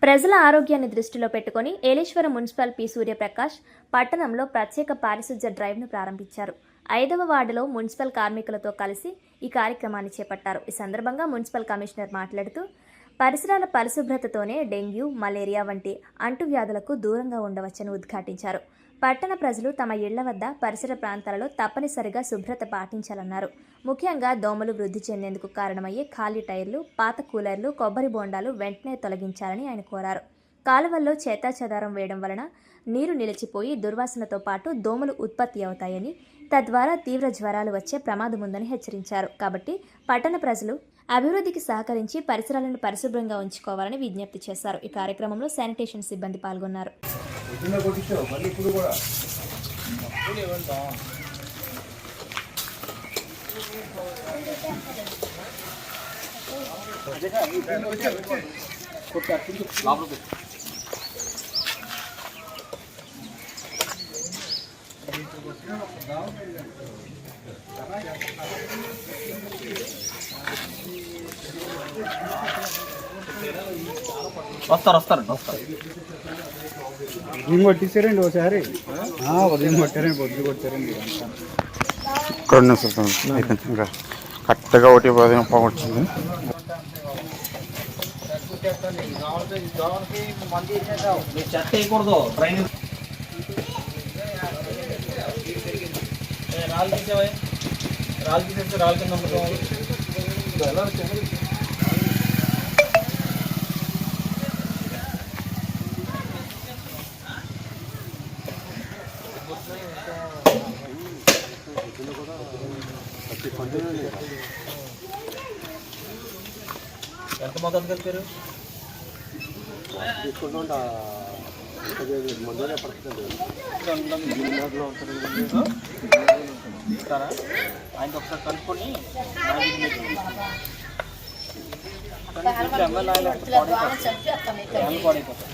ప్రజల ఆరోగ్యాన్ని దృష్టిలో పెట్టుకుని ఏలేశ్వరం మున్సిపల్ పి సూర్యప్రకాష్ పట్టణంలో ప్రత్యేక పారిశుధ్య డ్రైవ్ను ప్రారంభించారు. 5వ వార్డులో మున్సిపల్ కార్మికులతో కలిసి ఈ కార్యక్రమాన్ని చేపట్టారు. ఈ సందర్భంగా మున్సిపల్ కమిషనర్ మాట్లాడుతూ పరిసరాల పరిశుభ్రతతోనే డెంగ్యూ, మలేరియా వంటి అంటువ్యాధులకు దూరంగా ఉండవచ్చని ఉద్ఘాటించారు. పట్టణ ప్రజలు తమ ఇళ్ల వద్ద పరిసర ప్రాంతాలలో తప్పనిసరిగా శుభ్రత పాటించాలన్నారు. ముఖ్యంగా దోమలు వృద్ధి చెందేందుకు కారణమయ్యే ఖాళీ టైర్లు, పాత కూలర్లు, కొబ్బరి బోండాలు వెంటనే తొలగించాలని ఆయన కోరారు. కాలువల్లో చెత్తాచెదారం వేయడం వలన నీరు నిలిచిపోయి దుర్వాసనతో పాటు దోమలు ఉత్పత్తి అవుతాయని, తద్వారా తీవ్ర జ్వరాలు వచ్చే ప్రమాదం ఉందని హెచ్చరించారు. కాబట్టి పట్టణ ప్రజలు అభివృద్ధికి సహకరించి పరిసరాలను పరిశుభ్రంగా ఉంచుకోవాలని విజ్ఞప్తి చేశారు. ఈ కార్యక్రమంలో శానిటేషన్ సిబ్బంది పాల్గొన్నారు. వస్తారు ఉదయం కొట్టేశారండి ఒకసారి ఉదయం కొట్టారండి పొద్దు కొట్టారండి ఇక్కడ ఇంకా కరెక్ట్గా ఒకటి ఉదయం పోగొచ్చింది. చెత్త వేయకూడదు. డ్రైనేజ్ రాళ్ళు తీసేవా? రాళ్ళు తీసేస్తే రాళ్ళు కింద ఎంత మొదలు కలిపారు? ఆయన ఒకసారి కలుపుకొని పాడైపోతాయి.